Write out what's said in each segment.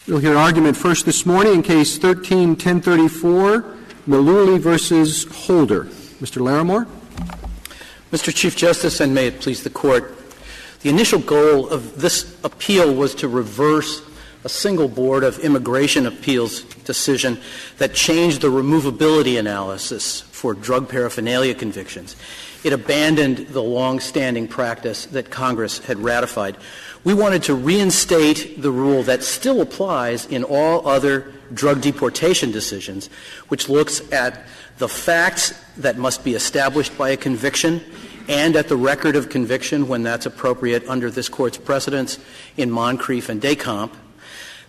We'll hear argument first this morning in Case 13-1034, Mellouli versus Holder. Mr. Larimore. Mr. Chief Justice, and may it please the Court, the initial goal of this appeal was to reverse a single Board of Immigration Appeals decision that changed the removability analysis for drug paraphernalia convictions. It abandoned the long-standing practice that Congress had ratified. We wanted to reinstate the rule that still applies in all other drug deportation decisions, which looks at the facts that must be established by a conviction and at the record of conviction when that's appropriate under this Court's precedents in Moncrief and Descamps.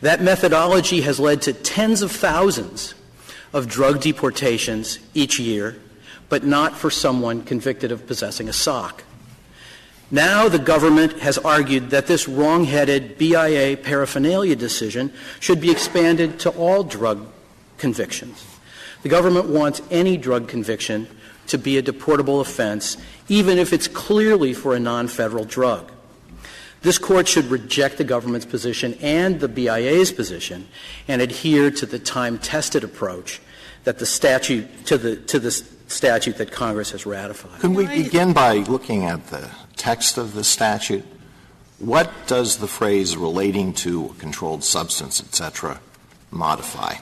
That methodology has led to tens of thousands of drug deportations each year, but not for someone convicted of possessing a sock. Now the government has argued that this wrong-headed BIA paraphernalia decision should be expanded to all drug convictions. The government wants any drug conviction to be a deportable offense, even if it's clearly for a non-federal drug. This Court should reject the government's position and the BIA's position and adhere to the time-tested approach that the statute to the statute that Congress has ratified. Can we begin by looking at the text of the statute? What does the phrase relating to a controlled substance, etc., modify?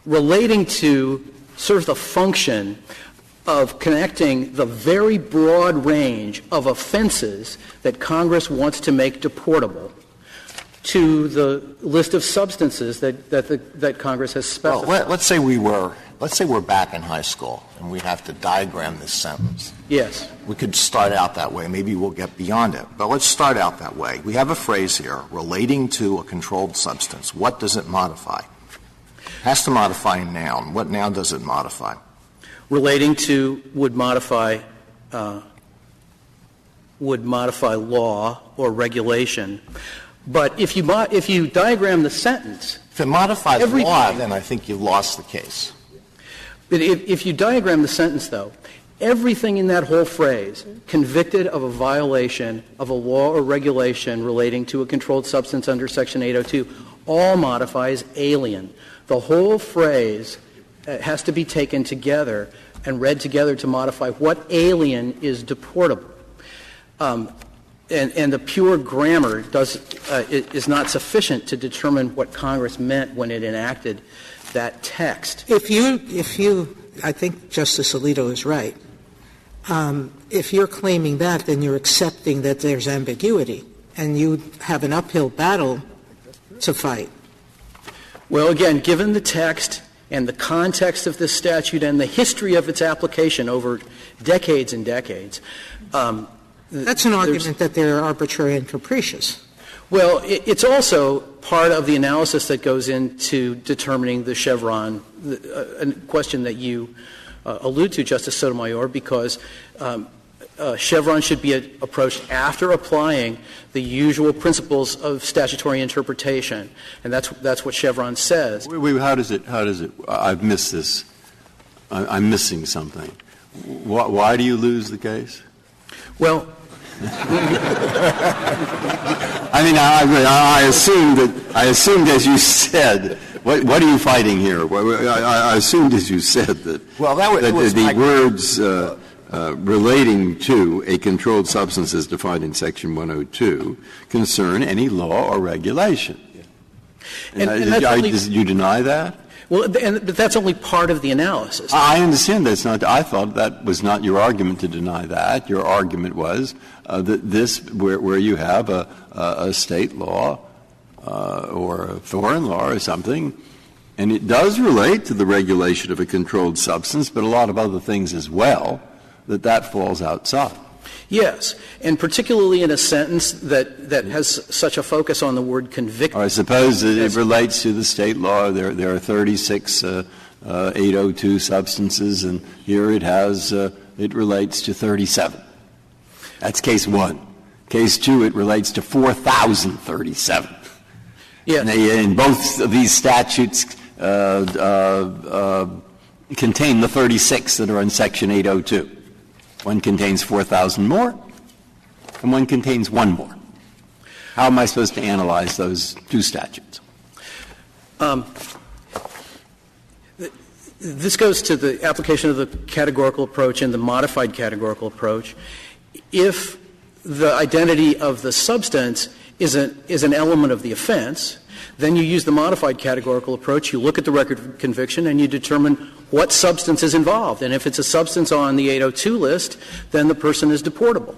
Relating to serves the function of connecting the very broad range of offenses that Congress wants to make deportable to the list of substances that Congress has specified. Well, let's say we're back in high school and we have to diagram this sentence. Yes. We could start out that way. Maybe we'll get beyond it. But let's start out that way. We have a phrase here, relating to a controlled substance. What does it modify? It has to modify a noun. What noun does it modify? Relating to would modify law or regulation. But if you diagram the sentence, if it modifies law, then I think you've lost the case. But if you diagram the sentence, though, everything in that whole phrase, convicted of a violation of a law or regulation relating to a controlled substance under Section 802, all modifies alien. The whole phrase has to be taken together and read together to modify what alien is deportable. And the pure grammar is not sufficient to determine what Congress meant when it enacted that text. If you, I think Justice Alito is right. If you're claiming that, then you're accepting that there's ambiguity, and you have an uphill battle to fight. Well, again, given the text and the context of this statute and the history of its application over decades and decades, that's an argument that they're arbitrary and capricious. Well, it's also part of the analysis that goes into determining the Chevron, a question that you allude to, Justice Sotomayor, because Chevron should be approached after applying the usual principles of statutory interpretation, and that's what Chevron says. Wait, how does it? I've missed this. I'm missing something. Why do you lose the case? Well, I mean, I assumed, as you said, what are you fighting here? I assumed, as you said, that the words relating to a controlled substance as defined in Section 102 concern any law or regulation. Did you deny that? Well, but that's only part of the analysis. I understand that's not. I thought that was not your argument to deny that. Your argument was that this, where you have a state law or a foreign law or something, and it does relate to the regulation of a controlled substance, but a lot of other things as well, that falls outside. Yes, and particularly in a sentence that has such a focus on the word convicted. I suppose it relates to the state law. There are 36 802 substances, and here it relates to 37. That's case one. Case two, it relates to 4,037. Yes. And both of these statutes contain the 36 that are in Section 802. One contains 4,000 more, and one contains one more. How am I supposed to analyze those two statutes? This goes to the application of the categorical approach and the modified categorical approach. If the identity of the substance is an element of the offense, then you use the modified categorical approach. You look at the record of conviction and you determine what substance is involved. And if it's a substance on the 802 list, then the person is deportable.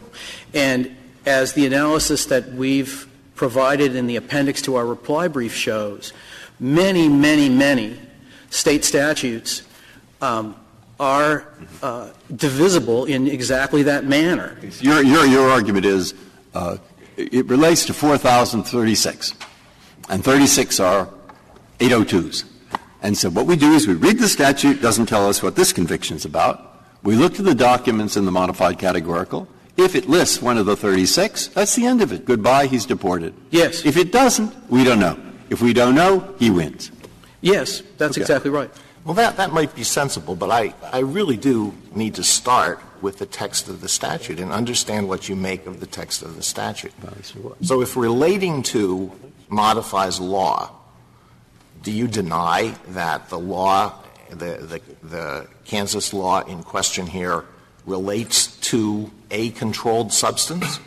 And as the analysis that we've provided in the appendix to our reply brief shows, many, many, many state statutes are divisible in exactly that manner. Your argument is it relates to 4,036, and 36 are 802s. And so what we do is we read the statute, doesn't tell us what this conviction is about. We look to the documents in the modified categorical. If it lists one of the 36, that's the end of it. Goodbye, he's deported. Yes. If it doesn't, we don't know. If we don't know, he wins. Yes, that's exactly right. Well, that might be sensible, but I really do need to start with the text of the statute and understand what you make of the text of the statute. So if relating to modifies law, do you deny that the law, the Kansas law in question here, relates to a controlled substance?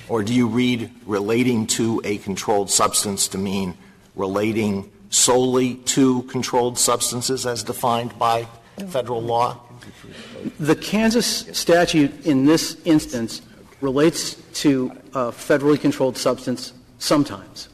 Or do you read relating to a controlled substance to mean relating solely to controlled substances as defined by federal law? The Kansas statute in this instance relates to a federally controlled substance sometimes.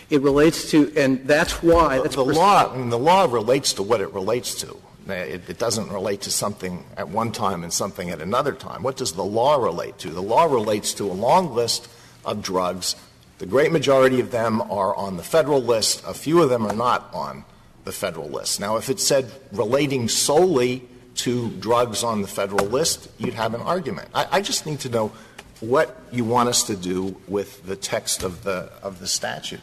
It relates to, and that's why the law relates to what it relates to. It doesn't relate to something at one time and something at another time. What does the law relate to? The law relates to a long list of drugs. The great majority of them are on the federal list. A few of them are not on the federal list. Now, if it said relating solely to drugs on the federal list, you'd have an argument. I just need to know what you want us to do with the text of the statute.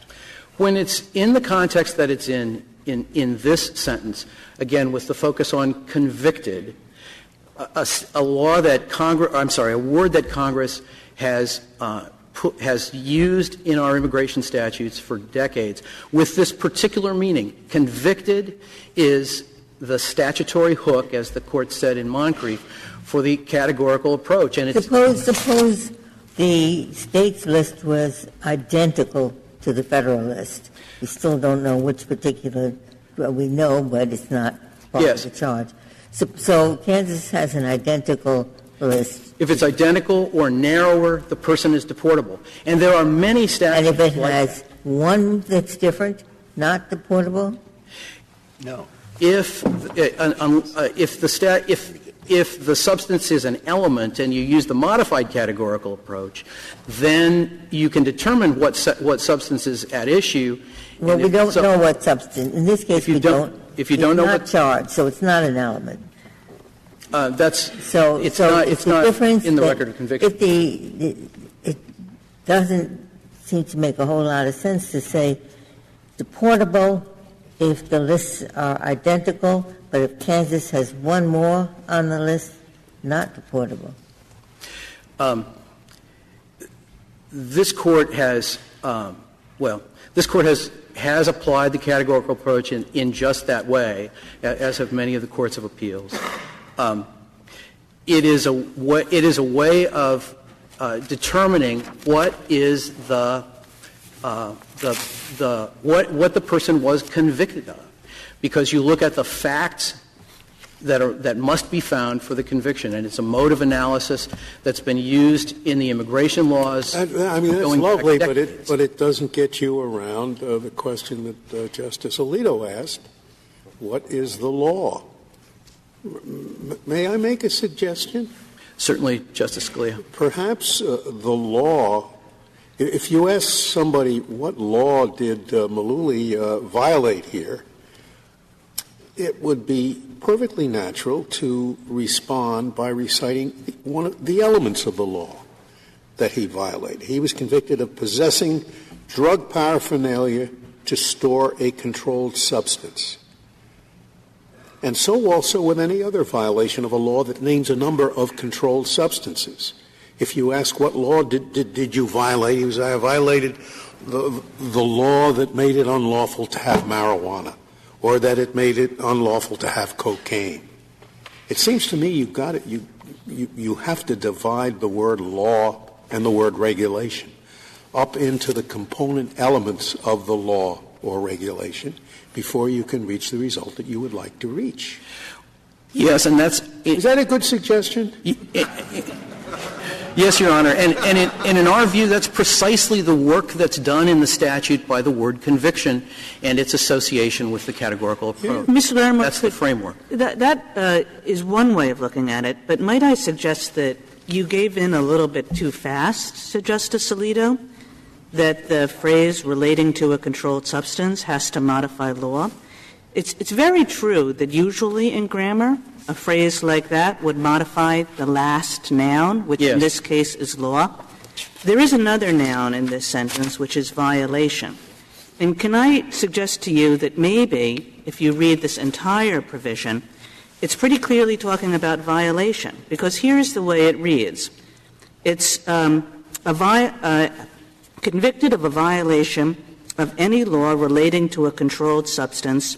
When it's in the context that it's in this sentence, again, with the focus on convicted, a word that Congress has used in our immigration statutes for decades with this particular meaning. Convicted is the statutory hook, as the Court said in Moncrief, for the categorical approach. And it's suppose the state's list was identical to the federal list. We still don't know which particular we know, but it's not part of the charge. So Kansas has an identical list. If it's identical or narrower, the person is deportable. And there are many statutes. And if it has one that's different, not deportable? No. If the substance is an element and you use the modified categorical approach, then you can determine what substance is at issue. Well, we don't know what substance. In this case, we don't. If you don't know what charge, so it's not an element. It's not in the record of conviction. It doesn't seem to make a whole lot of sense to say deportable if the lists are identical, but if Kansas has one more on the list, not deportable. This Court has applied the categorical approach in just that way, as have many of the courts of appeals. It is a way of determining what is what the person was convicted of, because you look at the facts that must be found for the conviction, and it's a mode of analysis that's been used in the immigration laws. I mean, that's lovely, but it doesn't get you around the question that Justice Alito asked: what is the law? May I make a suggestion? Certainly, Justice Scalia. Perhaps the law. If you ask somebody what law did Mellouli violate here, it would be perfectly natural to respond by reciting one of the elements of the law that he violated. He was convicted of possessing drug paraphernalia to store a controlled substance. And so also with any other violation of a law that names a number of controlled substances. If you ask what law did you violate, he was, I violated the law that made it unlawful to have marijuana, or that it made it unlawful to have cocaine. It seems to me you've got it. You have to divide the word law and the word regulation up into the component elements of the law or regulation before you can reach the result that you would like to reach. Yes, and is that a good suggestion? Yes, Your Honor. And in our view, that's precisely the work that's done in the statute by the word conviction and its association with the categorical approach. Mr. Larimer, that's the framework. That is one way of looking at it, but might I suggest that you gave in a little bit too fast to Justice Alito, that the phrase relating to a controlled substance has to modify law? It's very true that usually in grammar, a phrase like that would modify the last noun, which in this case is law. There is another noun in this sentence, which is violation. And can I suggest to you that maybe, if you read this entire provision, it's pretty clearly talking about violation, because here's the way it reads. It's convicted of a violation of any law relating to a controlled substance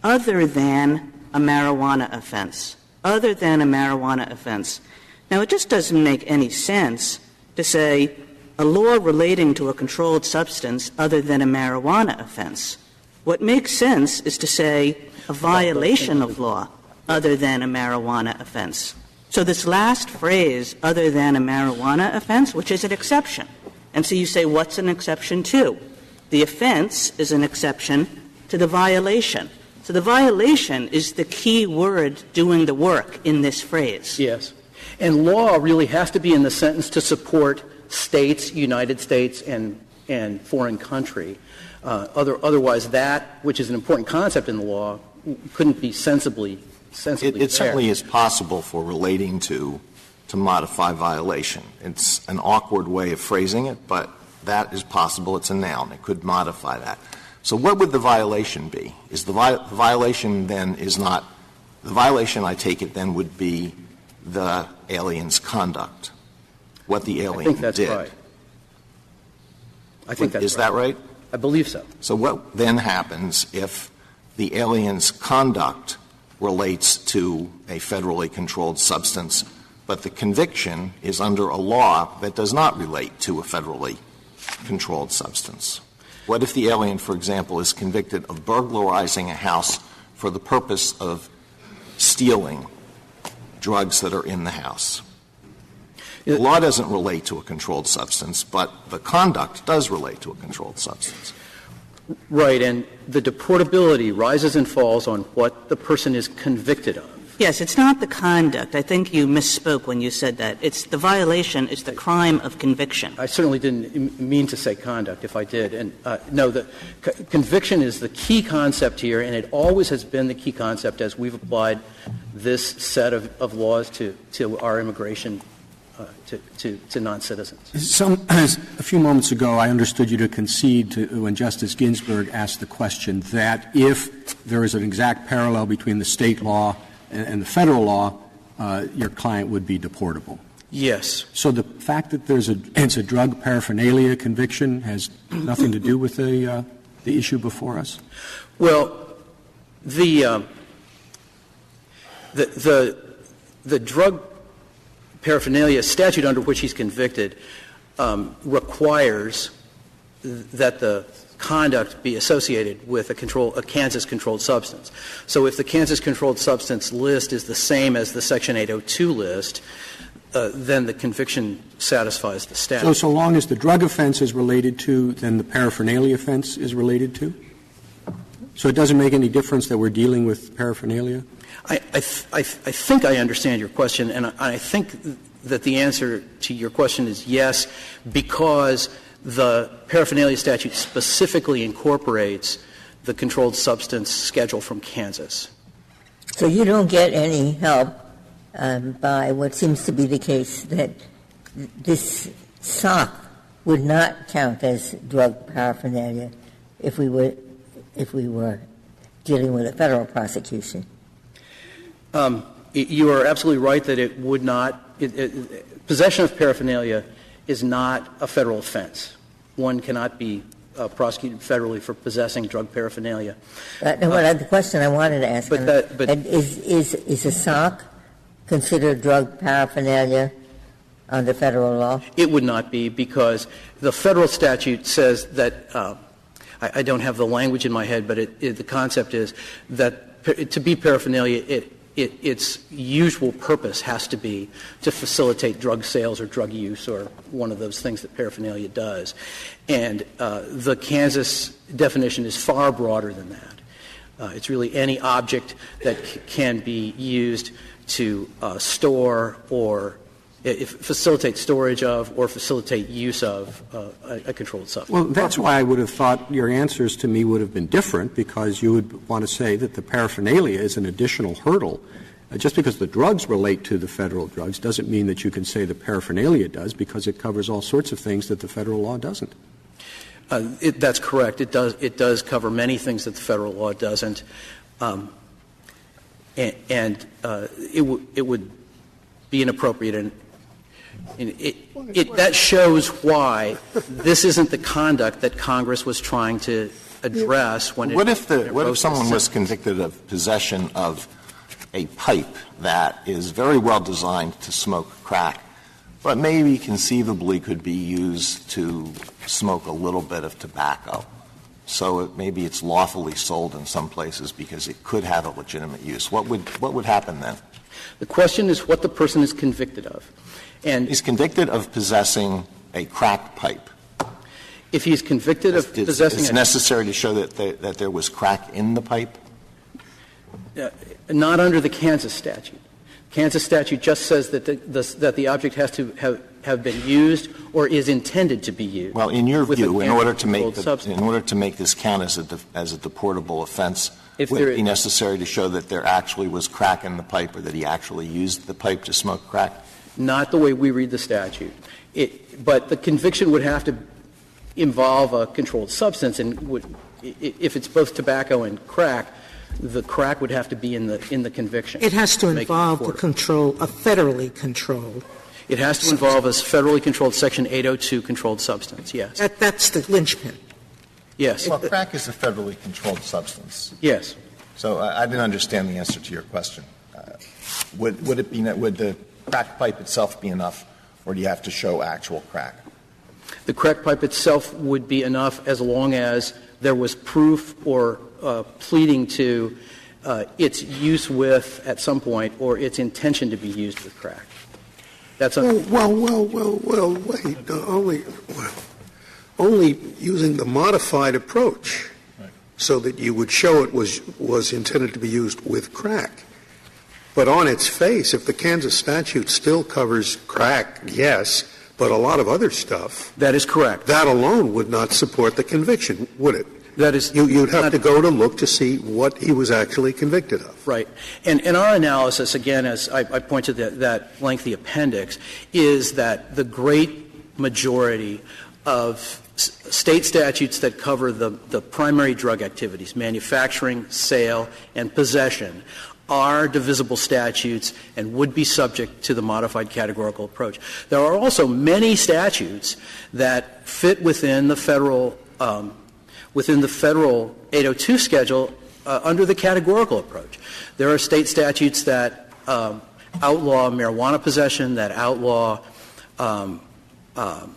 other than a marijuana offense. Other than a marijuana offense. Now, it just doesn't make any sense to say a law relating to a controlled substance other than a marijuana offense. What makes sense is to say a violation of law other than a marijuana offense. So this last phrase, other than a marijuana offense, which is an exception. And so you say, what's an exception to? The offense is an exception to the violation. So the violation is the key word doing the work in this phrase. Yes. And law really has to be in the sentence to support states, United States, and foreign country. Otherwise, that, which is an important concept in the law, couldn't be sensibly It certainly is possible for relating to modify violation. It's an awkward way of phrasing it, but that is possible. It's a noun. It could modify that. So what would the violation be? Is the violation then is not — the violation, I take it, then would be the alien's conduct, what the alien did. I think that's right. I think that's Is that right? I believe so. So what then happens if the alien's conduct relates to a federally controlled substance, but the conviction is under a law that does not relate to a federally controlled substance? What if the alien, for example, is convicted of burglarizing a house for the purpose of stealing drugs that are in the house? The law doesn't relate to a controlled substance, but the conduct does relate to a controlled substance. Right, and the deportability rises and falls on what the person is convicted of. Yes, it's not the conduct. I think you misspoke when you said that. It's the violation is the crime of conviction. I certainly didn't mean to say conduct if I did. And no, the conviction is the key concept here, and it always has been the key concept as we've applied this set of laws to our immigration to non-citizens. A few moments ago, I understood you to concede when Justice Ginsburg asked the question that if there is an exact parallel between the state law and the federal law, your client would be deportable. Yes. So the fact that it's a drug paraphernalia conviction has nothing to do with the issue before us? Well, the drug paraphernalia statute under which he's convicted requires that the conduct be associated with a Kansas controlled substance. So if the Kansas controlled substance list is the same as the Section 802 list, then the conviction satisfies the statute. So long as the drug offense is related to, then the paraphernalia offense is related to? So it doesn't make any difference that we're dealing with paraphernalia? I think I understand your question, and I think that the answer to your question is yes, because the paraphernalia statute specifically incorporates the controlled substance schedule from Kansas. So you don't get any help by what seems to be the case that this sock would not count as drug paraphernalia if we were dealing with a federal prosecution. You are absolutely right that it would not possession of paraphernalia is not a Federal offense. One cannot be prosecuted federally for possessing drug paraphernalia. The question I wanted to ask, is a sock considered drug paraphernalia under Federal law? It would not be, because the Federal statute says that I don't have the language in my head, but the concept is that to be paraphernalia, its usual purpose has to be to facilitate drug sales or drug use or one of those things that paraphernalia does. And the Kansas definition is far broader than that. It's really any object that can be used to store or facilitate storage of or facilitate use of a controlled substance. Well, that's why I would have thought your answers to me would have been different, because you would want to say that the paraphernalia is an additional hurdle. Just because the drugs relate to the Federal drugs doesn't mean that you can say the paraphernalia does, because it covers all sorts of things that the Federal law doesn't. That's correct. It does cover many things that the Federal law doesn't. And it would be inappropriate. That shows why this isn't the conduct that Congress was trying to address when what if someone was convicted of possession of a pipe that is very well designed to smoke crack, but maybe conceivably could be used to smoke a little bit of tobacco? So maybe it's lawfully sold in some places because it could have a legitimate use. What would happen then? The question is what the person is convicted of. And he's convicted of possessing a crack pipe. If he's convicted of possessing it's necessary to show that there was crack in the pipe? Not under the Kansas statute. Kansas statute just says that the object has to have been used or is intended to be used. Well, in your view, in order to make this count as a deportable offense, would it be necessary to show that there actually was crack in the pipe or that he actually used the pipe to smoke crack? Not the way we read the statute. But the conviction would have to involve a controlled substance, and if it's both tobacco and crack, the crack would have to be in the conviction. It has to involve a federally controlled. It has to involve a federally controlled Section 802 controlled substance, yes. That's the linchpin. Yes. Well, crack is a federally controlled substance. Yes. So I didn't understand the answer to your question. Would the crack pipe itself be enough, or do you have to show actual crack? The crack pipe itself would be enough as long as there was proof or pleading to its use with at some point or its intention to be used with crack. That's wait. Only using the modified approach so that you would show it was intended to be used with crack. But on its face, if the Kansas statute still covers crack, yes, but a lot of other stuff. That is correct. That alone would not support the conviction, would it? That is. You'd have to go to look to see what he was actually convicted of. Right. And our analysis, again, as I point to that lengthy appendix, is that the great majority of state statutes that cover the primary drug activities, manufacturing, sale, and possession, are divisible statutes and would be subject to the modified categorical approach. There are also many statutes that fit within the federal 802 schedule under the categorical approach. There are state statutes that outlaw marijuana possession, that outlaw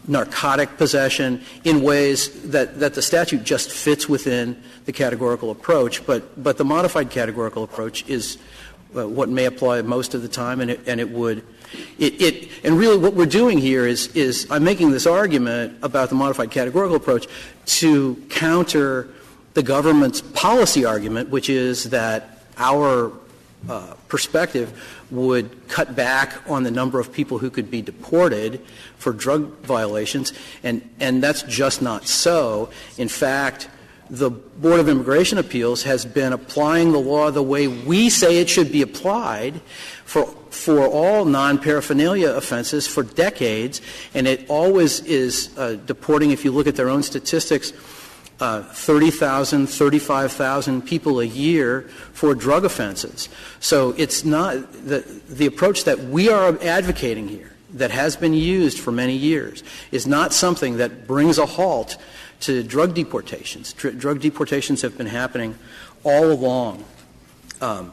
narcotic possession in ways that the statute just fits within the categorical approach, but the modified categorical approach is what may apply most of the time, and it would. And really what we're doing here is I'm making this argument about the modified categorical approach to counter the government's policy argument, which is that our perspective would cut back on the number of people who could be deported for drug violations, and that's just not so. In fact, the Board of Immigration Appeals has been applying the law the way we say it should be applied for all non-paraphernalia offenses for decades, and it always is deporting, if you look at their own statistics, 30,000, 35,000 people a year for drug offenses. So it's not the approach that we are advocating here, that has been used for many years, is not something that brings a halt to drug deportations. Drug deportations have been happening all along under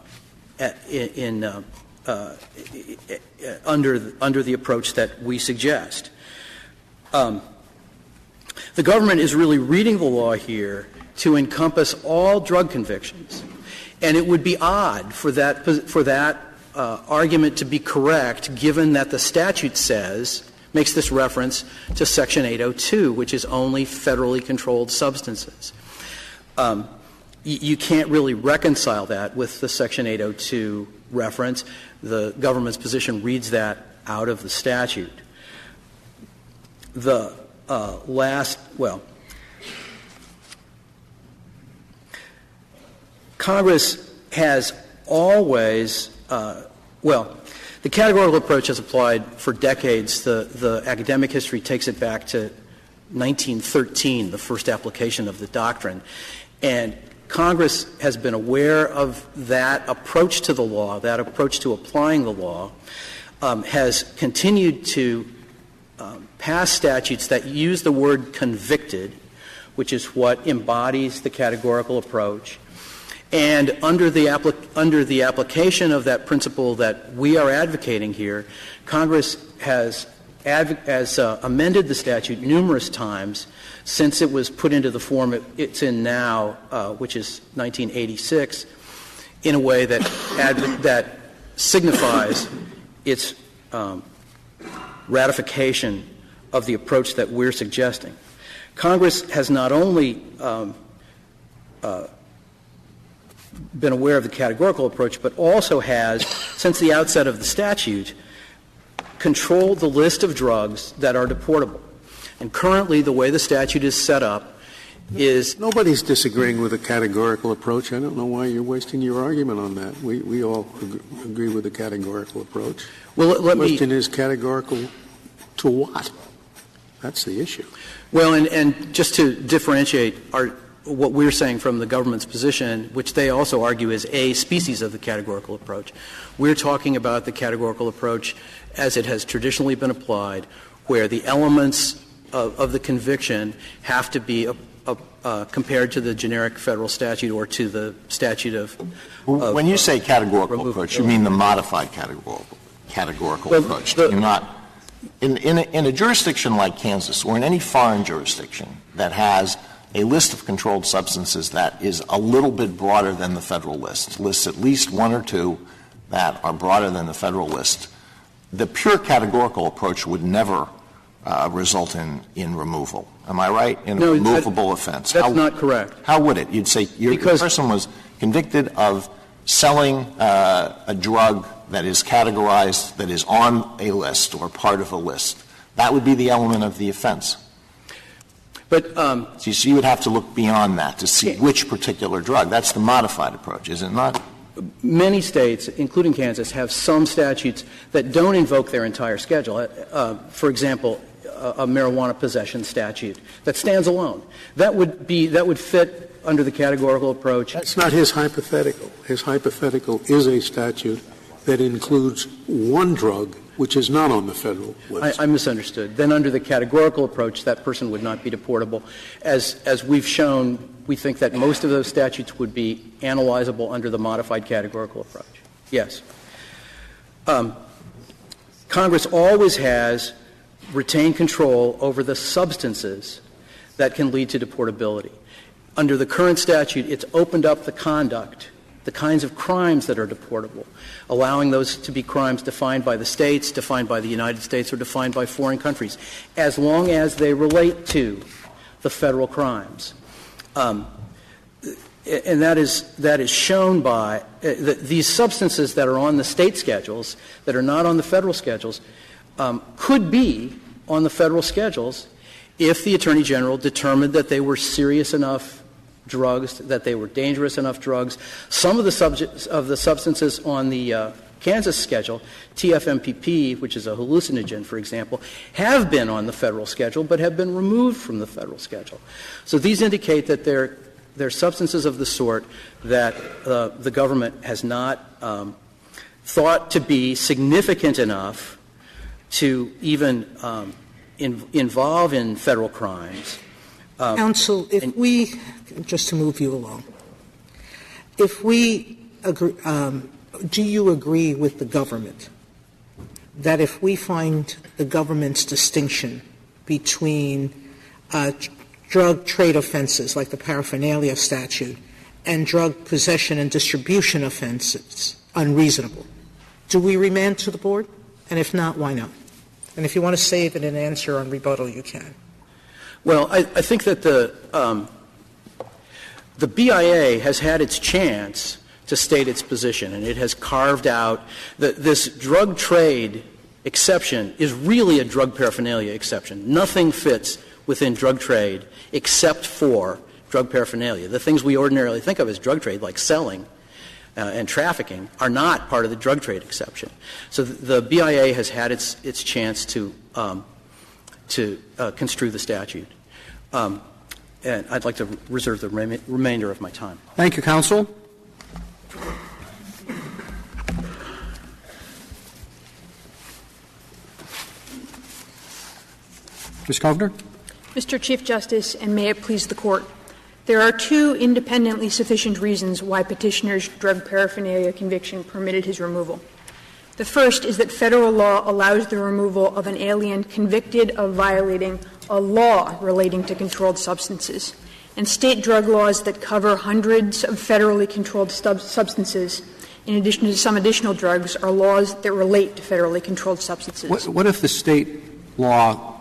the approach that we suggest. The government is really reading the law here to encompass all drug convictions, and it would be odd for that argument to be correct, given that the statute makes this reference to Section 802, which is only federally controlled substances. You can't really reconcile that with the Section 802 reference. The government's position reads that out of the statute. The Congress has always the categorical approach has applied for decades. The academic history takes it back to 1913, the first application of the doctrine. And Congress has been aware of that approach to the law, that approach to applying the law, has continued to pass statutes that use the word convicted, which is what embodies the categorical approach. And under the application of that principle that we are advocating here, Congress has amended the statute numerous times since it was put into the form it's in now, which is 1986, in a way that signifies its ratification of the approach that we're suggesting. Congress has not only been aware of the categorical approach, but also has, since the outset of the statute, controlled the list of drugs that are deportable. And currently, the way the statute is set up is... Nobody's disagreeing with the categorical approach. I don't know why you're wasting your argument on that. We all agree with the categorical approach. Well, the question is categorical to what? That's the issue. Well, and just to differentiate what we're saying from the government's position, which they also argue is a species of the categorical approach, we're talking about the categorical approach as it has traditionally been applied, where the elements of the conviction have to be compared to the generic federal statute or to the statute of when you say categorical approach, you mean the modified categorical approach. You're not in a jurisdiction like Kansas or in any foreign jurisdiction that has a list of controlled substances that is a little bit broader than the federal list, lists at least one or two that are broader than the federal list. The pure categorical approach would never result in removal. Am I right? In a removable offense. That's not correct. How would it? You'd say the person was convicted of selling a drug that is categorized, that is on a list or part of a list. That would be the element of the offense. But so you would have to look beyond that to see which particular drug. That's the modified approach, is it not? Many states, including Kansas, have some statutes that don't invoke their entire schedule. For example, a marijuana possession statute that stands alone. That would fit under the categorical approach. That's not his hypothetical. His hypothetical is a statute that includes one drug which is not on the federal list. I misunderstood. Then under the categorical approach, that person would not be deportable. As we've shown, we think that most of those statutes would be analyzable under the modified categorical approach. Yes. Congress always has retained control over the substances that can lead to deportability. Under the current statute, it's opened up the conduct, the kinds of crimes that are deportable, allowing those to be crimes defined by the states, defined by the United States, or defined by foreign countries, as long as they relate to the federal crimes. And that is shown by these substances that are on the state schedules, that are not on the federal schedules, could be on the federal schedules if the Attorney General determined that they were serious enough drugs, that they were dangerous enough drugs. Some of the substances on the Kansas schedule, TFMPP, which is a hallucinogen, for example, have been on the federal schedule but have been removed from the federal schedule. So these indicate that they're substances of the sort that the government has not thought to be significant enough to even involve in federal crimes. Counsel, if we, just to move you along, if we agree, do you agree with the government that if we find the government's distinction between drug trade offenses like the paraphernalia statute and drug possession and distribution offenses unreasonable, do we remand to the board? And if not, why not? And if you want to save it and answer on rebuttal, you can. Well, I think that the BIA has had its chance to state its position, and it has carved out that this drug trade exception is really a drug paraphernalia exception. Nothing fits within drug trade except for drug paraphernalia. The things we ordinarily think of as drug trade, like selling and trafficking, are not part of the drug trade exception. So the BIA has had its chance to construe the statute. And I'd like to reserve the remainder of my time. Thank you, counsel. Ms. Kovner? Mr. Chief Justice, and may it please the Court, there are two independently sufficient reasons why petitioner's drug paraphernalia conviction permitted his removal. The first is that federal law allows the removal of an alien convicted of violating a law relating to controlled substances, and state drug laws that cover hundreds of federally controlled substances, in addition to some additional drugs, are laws that relate to federally controlled substances. What if the state law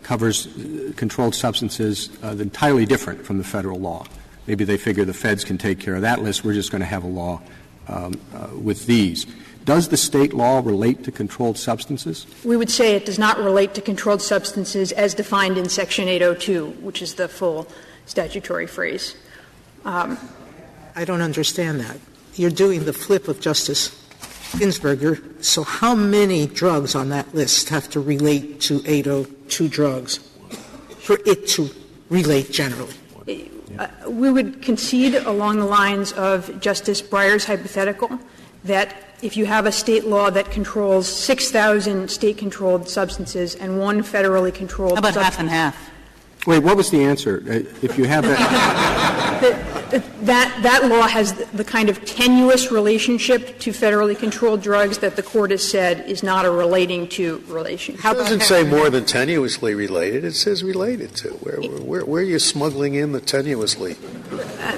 covers controlled substances entirely different from the federal law? Maybe they figure the feds can take care of that list. We're just going to have a law with these. Does the state law relate to controlled substances? We would say it does not relate to controlled substances as defined in Section 802, which is the full statutory phrase. I don't understand that. You're doing the flip of Justice Ginsburg. So how many drugs on that list have to relate to 802 drugs for it to relate generally? We would concede along the lines of Justice Breyer's hypothetical that if you have a state law that controls 6,000 state-controlled substances and one federally controlled substance. How about substance, half and half? Wait, what was the answer? If you have that law has the kind of tenuous relationship to federally controlled drugs that the Court has said is not a relating to relationship. It doesn't say more than tenuously related. It says related to. Where are you smuggling in the tenuously?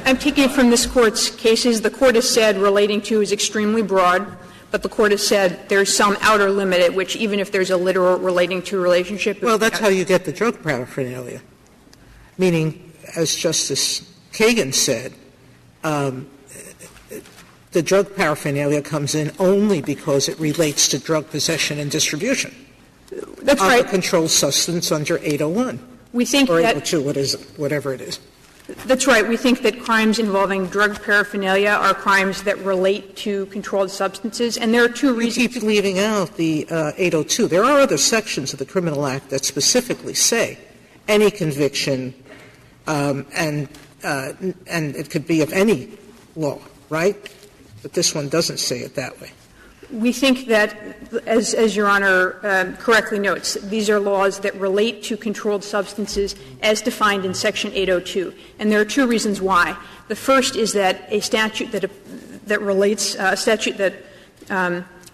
I'm taking it from this Court's cases. The Court has said relating to is extremely broad, but the Court has said there's some outer limit at which even if there's a literal relating to relationship. Well, that's how you get the drug paraphernalia. Meaning, as Justice Kagan said, the drug paraphernalia comes in only because it relates to drug possession and distribution. That's right. A controlled substance under 801. We think or that 802, whatever it is. That's right. We think that crimes involving drug paraphernalia are crimes that relate to controlled substances, and there are two reasons. You keep leaving out the 802. There are other sections of the Criminal Act that specifically say any conviction and it could be of any law, right? But this one doesn't say it that way. We think that, as Your Honor correctly notes, these are laws that relate to controlled substances as defined in Section 802. And there are two reasons why. The first is that a statute that relates a statute that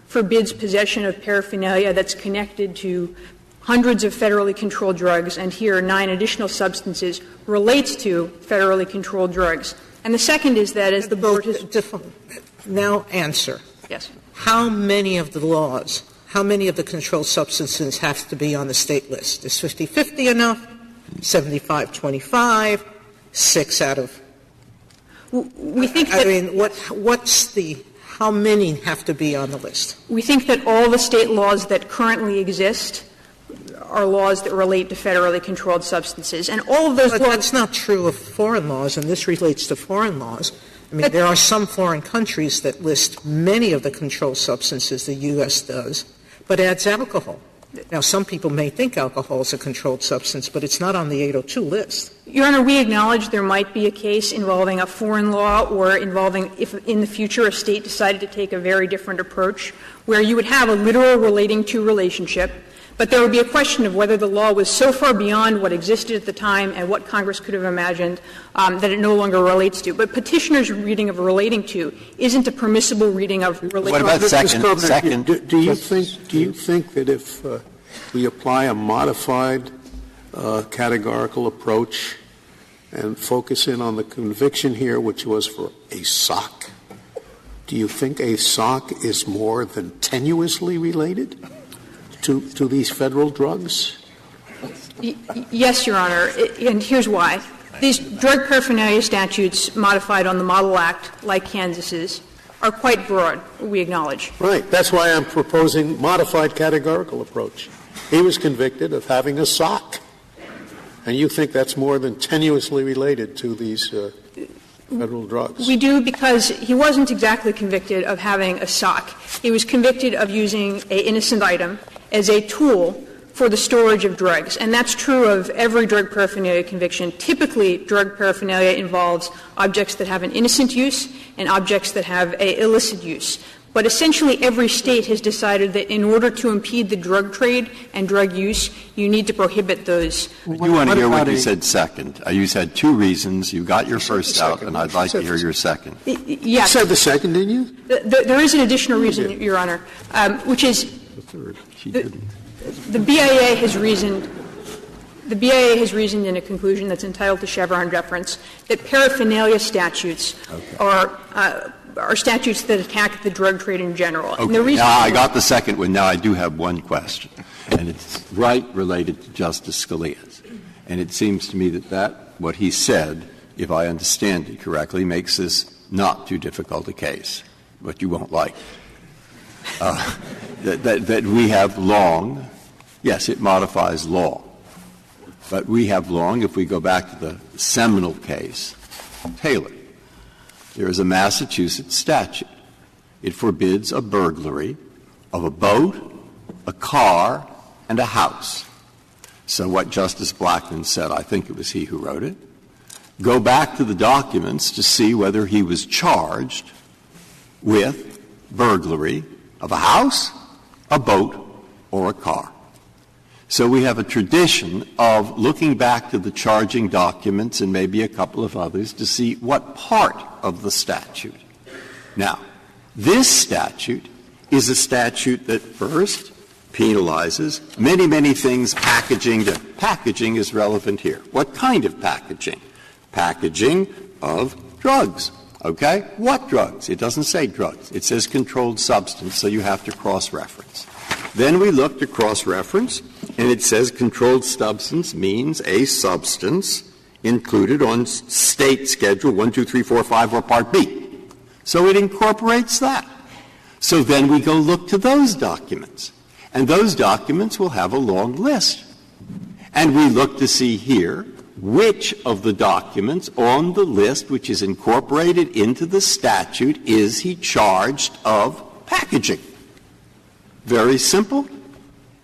forbids possession of paraphernalia that's connected to hundreds of federally controlled drugs, and here 9 additional substances, relates to federally controlled drugs. And the second is that as the Board has now answer. Yes. How many of the laws, how many of the controlled substances have to be on the state list? Is 50-50 enough? 75-25? 6 out of? We think that, I mean, what's the, how many have to be on the list? We think that all the state laws that currently exist are laws that relate to federally controlled substances. And all of those But laws. That's not true of foreign laws, and this relates to foreign laws. I mean, there are some foreign countries that list many of the controlled substances the U.S. does, but adds alcohol. Now, some people may think alcohol is a controlled substance, but it's not on the 802 list. Your Honor, we acknowledge there might be a case involving a foreign law or involving, if in the future a state decided to take a very different approach, where you would have a literal relating to relationship, but there would be a question of whether the law was so far beyond what existed at the time and what Congress could have imagined that it no longer relates to. But petitioner's reading of relating to isn't a permissible reading of relating to. What about second? Do you think that if we apply a modified categorical approach and focus in on the conviction here, which was for a sock, do you think a sock is more than tenuously related to these federal drugs? Yes, Your Honor, and here's why. These drug paraphernalia statutes modified on the Model Act, like Kansas's, are quite broad, we acknowledge. Right. That's why I'm proposing modified categorical approach. He was convicted of having a sock. And you think that's more than tenuously related to these federal drugs? We do, because he wasn't exactly convicted of having a sock. He was convicted of using an innocent item as a tool for the storage of drugs. And that's true of every drug paraphernalia conviction. Typically, drug paraphernalia involves objects that have an innocent use and objects that have an illicit use. But essentially every state has decided that in order to impede the drug trade and drug use, you need to prohibit those. You want to hear what you said second. You said two reasons. You got your first out, and I'd like to hear your second. Yes. You said the second, didn't you? There is an additional reason, Your Honor, which is The third. She didn't. The BIA has reasoned in a conclusion that's entitled to Chevron deference that paraphernalia statutes are statutes that attack the drug trade in general. Okay. And the reason now I got the second one. Now I do have one question, and it's right related to Justice Scalia's. And it seems to me that what he said, if I understand it correctly, makes this not too difficult a case, but you won't like. That we have long, yes, it modifies law, but we have long, if we go back to the seminal case, Taylor. There is a Massachusetts statute. It forbids a burglary of a boat, a car, and a house. So what Justice Blackmun said, I think it was he who wrote it, go back to the documents to see whether he was charged with burglary of a house, a boat, or a car. So we have a tradition of looking back to the charging documents and maybe a couple of others to see what part of the statute. Now, this statute is a statute that first penalizes many, many things packaging. Packaging is relevant here. What kind of packaging? Packaging of drugs. Okay? What drugs? It doesn't say drugs. It says controlled substance, so you have to cross-reference. Then we look to cross-reference, and it says controlled substance means a substance included on State Schedule 1, 2, 3, 4, 5, or Part B. So it incorporates that. So then we go look to those documents, and those documents will have a long list. And we look to see here which of the documents on the list which is incorporated into the statute is he charged of packaging. Very simple.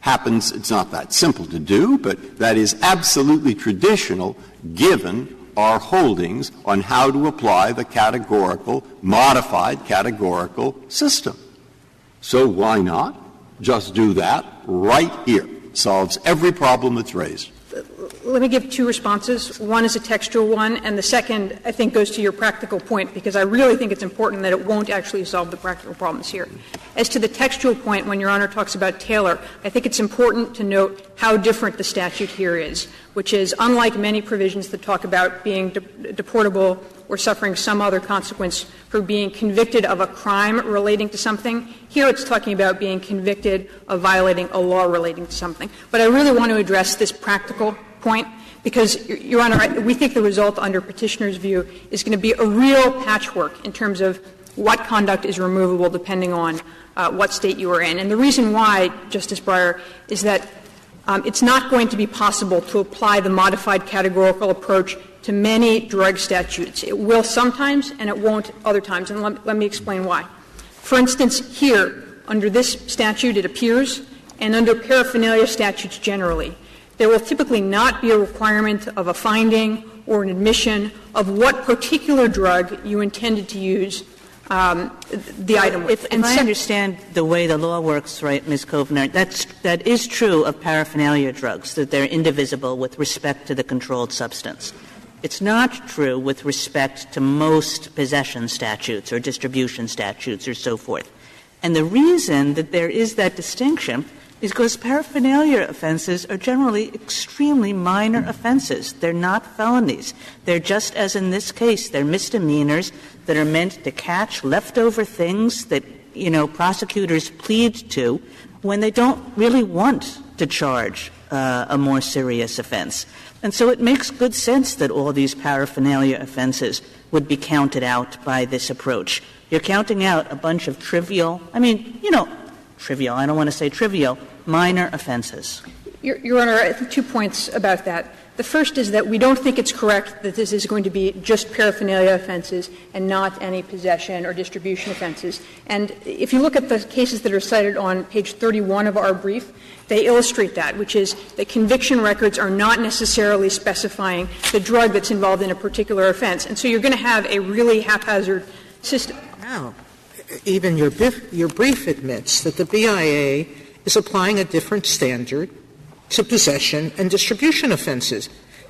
Happens, it's not that simple to do, but that is absolutely traditional given our holdings on how to apply the modified categorical system. So why not just do that right here? Solves every problem that's raised. Let me give two responses. One is a textual one, and the second, I think, goes to your practical point, because I really think it's important that it won't actually solve the practical problems here. As to the textual point, when Your Honor talks about Taylor, I think it's important to note how different the statute here is, which is, unlike many provisions that talk about being deportable or suffering some other consequence for being convicted of a crime relating to something, here it's talking about being convicted of violating a law relating to something. But I really want to address this practical point, because, Your Honor, we think the result under Petitioner's view is going to be a real patchwork in terms of what conduct is removable depending on what state you are in. And the reason why, Justice Breyer, is that it's not going to be possible to apply the modified categorical approach to many drug statutes. It will sometimes, and it won't other times, and let me explain why. For instance, here, under this statute, it appears, and under paraphernalia statutes generally, there will typically not be a requirement of a finding or an admission of what particular drug you intended to use the item with. If I understand the way the law works, right, Ms. Kovner, that is true of paraphernalia drugs, that they're indivisible with respect to the controlled substance. It's not true with respect to most possession statutes or distribution statutes or so forth. And the reason that there is that distinction is because paraphernalia offenses are generally extremely minor offenses. They're not felonies. They're just as in this case, they're misdemeanors that are meant to catch leftover things that, prosecutors plead to when they don't really want to charge a more serious offense. And so it makes good sense that all these paraphernalia offenses would be counted out by this approach. You're counting out a bunch of trivial, I don't want to say trivial, minor offenses. Your Honor, I think 2 points about that. The first is that we don't think it's correct that this is going to be just paraphernalia offenses and not any possession or distribution offenses. And if you look at the cases that are cited on page 31 of our brief, they illustrate that, which is that conviction records are not necessarily specifying the drug that's involved in a particular offense. And so you're going to have a really haphazard system. Now, even your brief admits that the BIA is applying a different standard to possession and distribution offenses.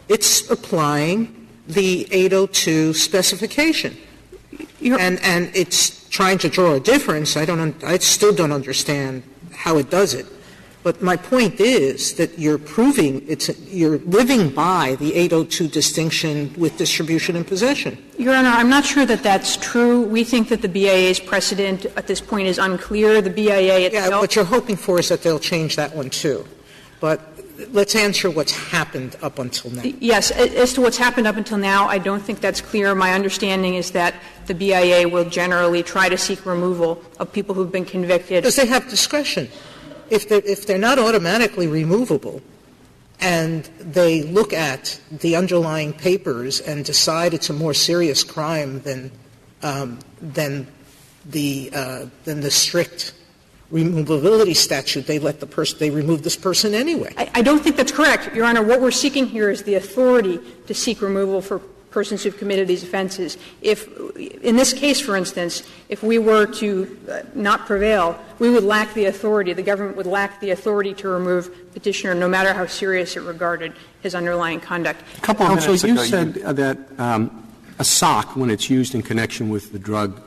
It's applying the 802 specification. And it's trying to draw a difference. I still don't understand how it does it. But my point is that you're living by the 802 distinction with distribution and possession. Your Honor, I'm not sure that that's true. We think that the BIA's precedent at this point is unclear. The BIA itself. Yeah, what you're hoping for is that they'll change that one too. But let's answer what's happened up until now. Yes. As to what's happened up until now, I don't think that's clear. My understanding is that the BIA will generally try to seek removal of people who've been convicted. Because they have discretion. If they're not automatically removable and they look at the underlying papers and decide it's a more serious crime than the strict removability statute, they remove this person anyway. I don't think that's correct, Your Honor. What we're seeking here is the authority to seek removal for persons who've committed these offenses. If, in this case, for instance, if we were to not prevail, we would lack the authority, the government would lack the authority to remove Petitioner no matter how serious it regarded his underlying conduct. A couple of minutes ago, you said that a sock, when it's used in connection with the drug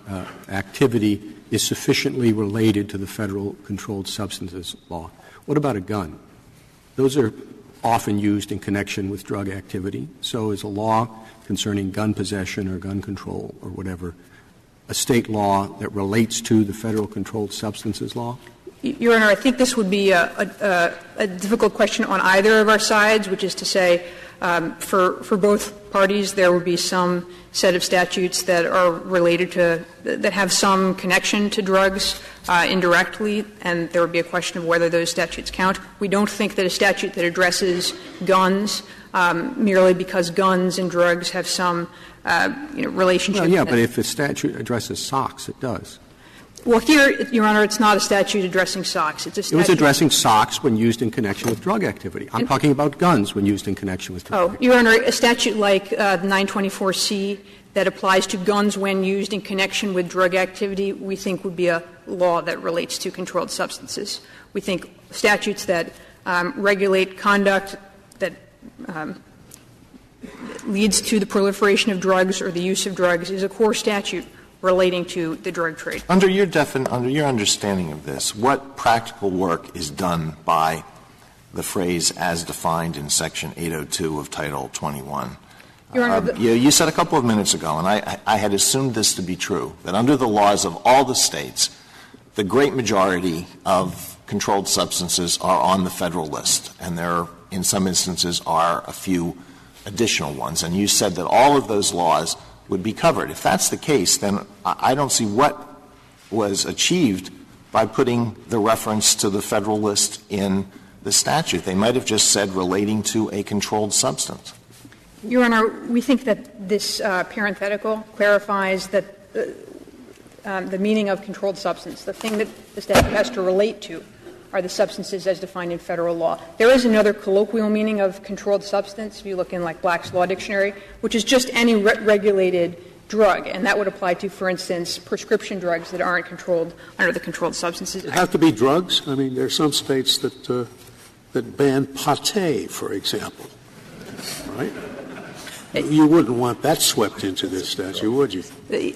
activity, is sufficiently related to the federal controlled substances law. What about a gun? Those are often used in connection with drug activity. So is a law concerning gun possession or gun control or whatever a state law that relates to the federal controlled substances law? Your Honor, I think this would be a difficult question on either of our sides, which is to say, for both parties, there would be some set of statutes that are related to that have some connection to drugs indirectly, and there would be a question of whether those statutes count. We don't think that a statute that addresses guns merely because guns and drugs have some relationship. Well, yeah, but if a statute addresses socks, it does. Well, here, Your Honor, it's not a statute addressing socks. It's a statute. It was addressing socks when used in connection with drug activity. I'm talking about guns when used in connection with drug activity. Your Honor, a statute like 924C that applies to guns when used in connection with drug activity, we think would be a law that relates to controlled substances. We think statutes that regulate conduct that leads to the proliferation of drugs or the use of drugs is a core statute relating to the drug trade. Under your understanding of this, what practical work is done by the phrase as defined in Section 802 of Title 21? Your Honor, you said a couple of minutes ago, and I had assumed this to be true, that under the laws of all the states, the great majority of controlled substances are on the federal list, and there, in some instances, are a few additional ones. And you said that all of those laws would be covered. If that's the case, then I don't see what was achieved by putting the reference to the federal list in the statute. They might have just said relating to a controlled substance. Your Honor, we think that this parenthetical clarifies that the meaning of controlled substance, the thing that the statute has to relate to, are the substances as defined in federal law. There is another colloquial meaning of controlled substance, if you look in like Black's Law Dictionary, which is just any regulated drug, and that would apply to, for instance, prescription drugs that aren't controlled under the Controlled Substances Act. It have to be drugs? I mean, there are some states that ban pate, for example, right? You wouldn't want that swept into this statute, would you?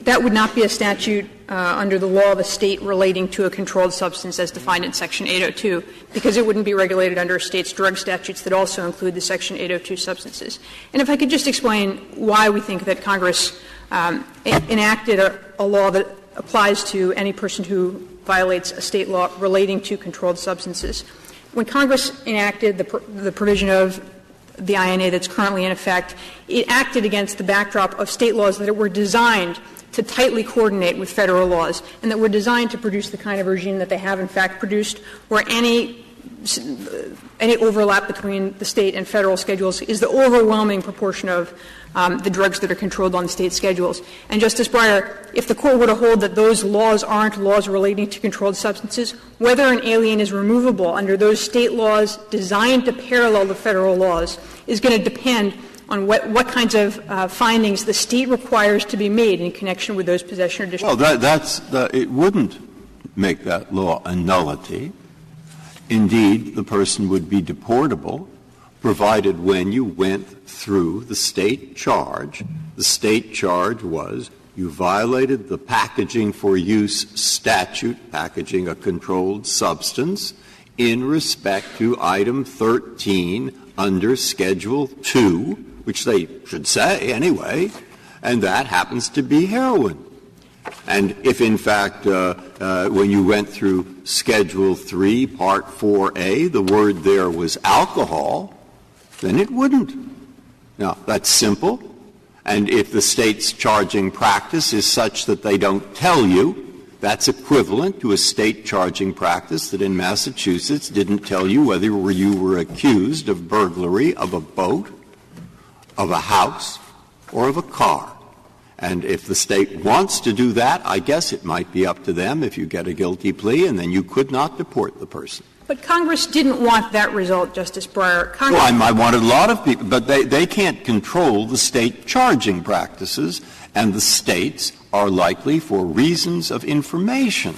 That would not be a statute under the law of a state relating to a controlled substance as defined in Section 802, because it wouldn't be regulated under a state's drug statutes that also include the Section 802 substances. And if I could just explain why we think that Congress enacted a law that applies to any person who violates a state law relating to controlled substances. When Congress enacted the provision of the INA that's currently in effect, it acted against the backdrop of state laws that were designed to tightly coordinate with federal laws and that were designed to produce the kind of regime that they have in fact produced, where any overlap between the state and federal schedules is the overwhelming proportion of the drugs that are controlled on the state schedules. And, Justice Breyer, if the Court were to hold that those laws aren't laws relating to controlled substances, whether an alien is removable under those state laws designed to parallel the federal laws is going to depend on what kinds of findings the state requires to be made in connection with those possession or distribution. Well, it wouldn't make that law a nullity. Indeed, the person would be deportable, provided when you went through the state charge was you violated the packaging for use statute, packaging a controlled substance, in respect to item 13 under Schedule 2, which they should say anyway, and that happens to be heroin. And if, in fact, when you went through Schedule 3, Part 4A, the word there was alcohol, then it wouldn't. Now, that's simple. And if the state's charging practice is such that they don't tell you, that's equivalent to a state charging practice that in Massachusetts didn't tell you whether you were accused of burglary of a boat, of a house, or of a car. And if the state wants to do that, I guess it might be up to them if you get a guilty plea, and then you could not deport the person. But Congress didn't want that result, Justice Breyer. I wanted a lot of people, but they can't control the state charging practices, and the states are likely, for reasons of information,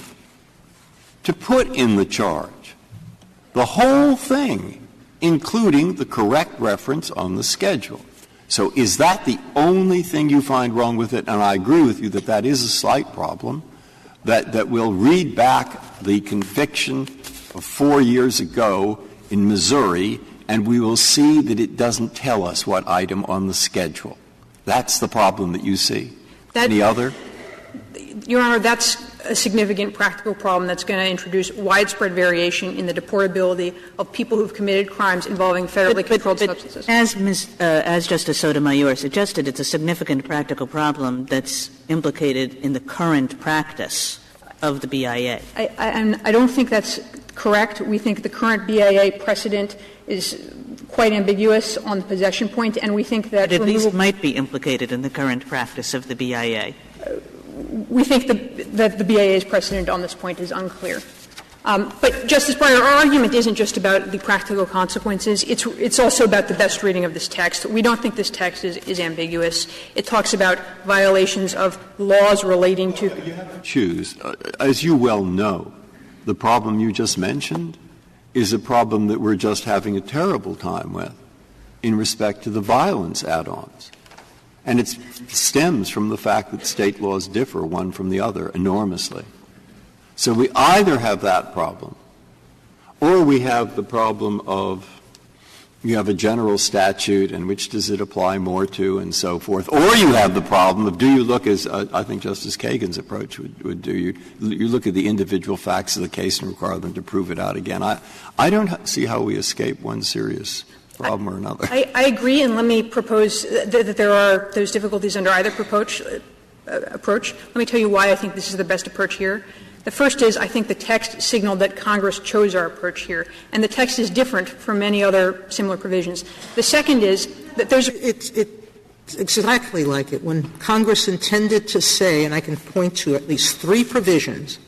to put in the charge the whole thing, including the correct reference on the schedule. So is that the only thing you find wrong with it? And I agree with you that that is a slight problem, that we'll read back the conviction of 4 years ago in Missouri, and we will see that it doesn't tell us what item on the schedule. That's the problem that you see. Any other? Your Honor, that's a significant practical problem that's going to introduce widespread variation in the deportability of people who've committed crimes involving federally controlled substances. As Justice Sotomayor suggested, it's a significant practical problem that's implicated in the current practice of the BIA. I don't think that's correct. We think the current BIA precedent is quite ambiguous on the possession point, and we think that at least might be implicated in the current practice of the BIA. We think that the BIA's precedent on this point is unclear. But, Justice Breyer, our argument isn't just about the practical consequences. It's also about the best reading of this text. We don't think this text is ambiguous. It talks about violations of laws relating to — You have to choose. As you well know, the problem you just mentioned is a problem that we're just having a terrible time with in respect to the violence add-ons. And it stems from the fact that state laws differ one from the other enormously. So we either have that problem, or we have the problem of you have a general statute and which does it apply more to and so forth, or you have the problem of do you look, as I think Justice Kagan's approach would do, you look at the individual facts of the case and require them to prove it out again. I don't see how we escape one serious problem or another. I agree, and let me propose that there are those difficulties under either approach. Let me tell you why I think this is the best approach here. The first is, I think the text signaled that Congress chose our approach here, and the text is different from many other similar provisions. The second is that there's It's exactly like it. When Congress intended to say, and I can point to at least 3 provisions,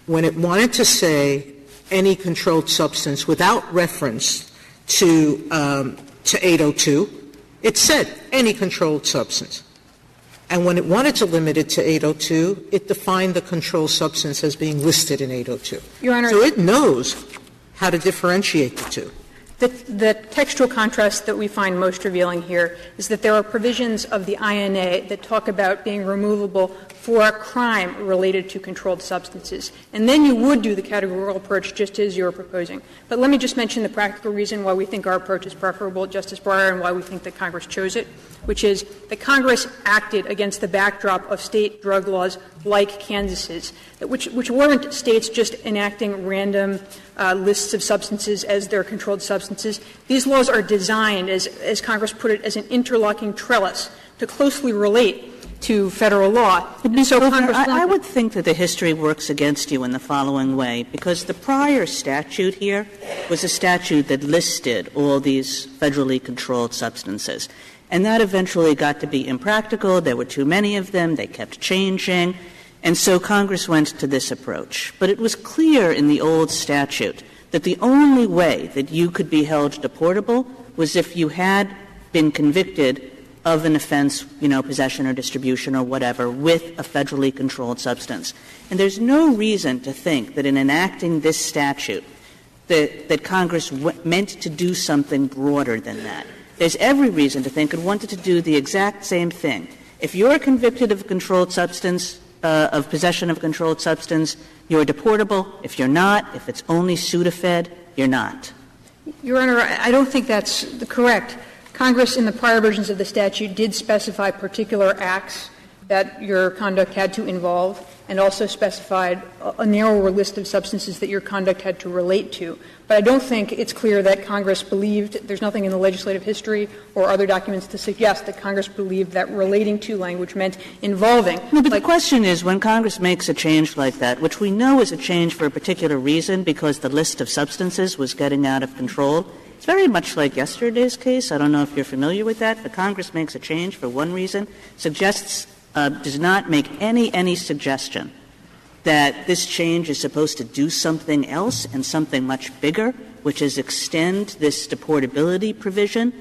when it wanted to say any controlled substance without reference to 802, it said any controlled substance. And when it wanted to limit it to 802, it defined the controlled substance as being listed in 802. Your Honor, so it knows how to differentiate the two. The textual contrast that we find most revealing here is that there are provisions of the INA that talk about being removable for a crime related to controlled substances. And then you would do the categorical approach just as you're proposing. But let me just mention the practical reason why we think our approach is preferable, Justice Breyer, and why we think that Congress chose it, which is that Congress acted against the backdrop of state drug laws like Kansas's, which weren't states just enacting random lists of substances as their controlled substances. These laws are designed, as Congress put it, as an interlocking trellis to closely relate to federal law. And so I would think that the history works against you in the following way, because the prior statute here was a statute that listed all these federally controlled substances. And that eventually got to be impractical. There were too many of them. They kept changing. And so Congress went to this approach. But it was clear in the old statute that the only way that you could be held deportable was if you had been convicted of an offense, possession or distribution or whatever, with a federally controlled substance. And there's no reason to think that in enacting this statute that Congress meant to do something broader than that. There's every reason to think it wanted to do the exact same thing. If you're convicted of a controlled substance, of possession of a controlled substance, you're deportable. If you're not, if it's only Sudafed, you're not. Your Honor, I don't think that's correct. Congress, in the prior versions of the statute, did specify particular acts that your conduct had to involve, and also specified a narrower list of substances that your conduct had to relate to. But I don't think it's clear that Congress believed — there's nothing in the legislative history or other documents to suggest that Congress believed that relating to language meant involving. No, but the question is, when Congress makes a change like that, which we know is a change for a particular reason because the list of substances was getting out of control, it's very much like yesterday's case. I don't know if you're familiar with that, but Congress makes a change for one reason, does not make any suggestion that this change is supposed to do something else and something much bigger, which is extend this deportability provision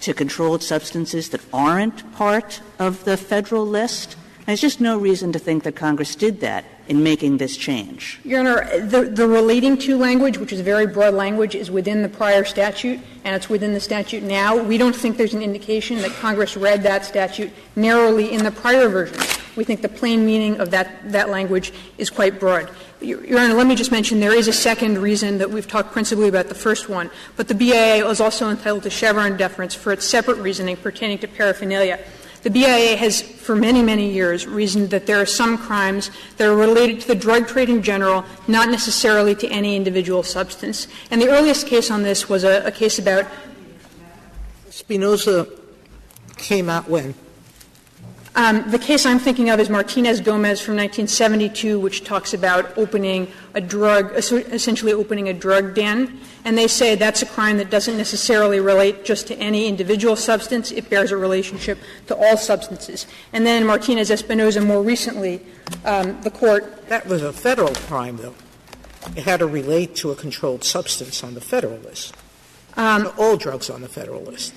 to controlled substances that aren't part of the federal list. There's just no reason to think that Congress did that in making this change. Your Honor, the relating to language, which is a very broad language, is within the prior statute, and it's within the statute now. We don't think there's an indication that Congress read that statute narrowly in the prior version. We think the plain meaning of that language is quite broad. Your Honor, let me just mention there is a second reason that we've talked principally about the first one, but the BIA is also entitled to Chevron deference for its separate reasoning pertaining to paraphernalia. The BIA has, for many, many years, reasoned that there are some crimes that are related to the drug trade in general, not necessarily to any individual substance. And the earliest case on this was a case about — Spinoza came out when? The case I'm thinking of is Martinez-Gomez from 1972, which talks about essentially opening a drug den. And they say that's a crime that doesn't necessarily relate just to any individual substance. It bears a relationship to all substances. And then Martinez-Espinoza more recently, the Court — That was a federal crime, though. It had to relate to a controlled substance on the federal list. All drugs on the federal list.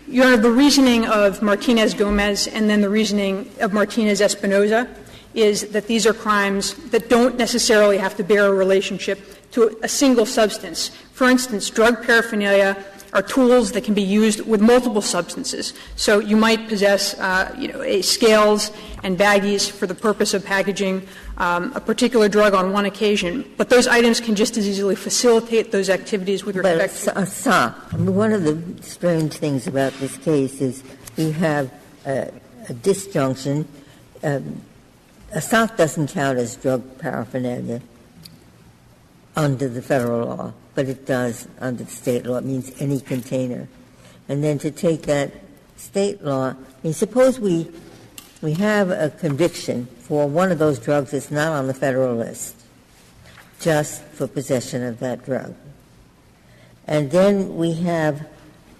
Your Honor, the reasoning of Martinez-Gomez and then the reasoning of Martinez-Espinoza is that these are crimes that don't necessarily have to bear a relationship to a single substance. For instance, drug paraphernalia are tools that can be used with multiple substances. So you might possess, scales and baggies for the purpose of packaging a particular drug on one occasion. But those items can just as easily facilitate those activities with respect to — one of the strange things about this case is we have a disjunction. Assault doesn't count as drug paraphernalia under the federal law, but it does under the state law. It means any container. And then to take that state law, suppose we we have a conviction for one of those drugs that's not on the federal list, just for possession of that drug. And then we have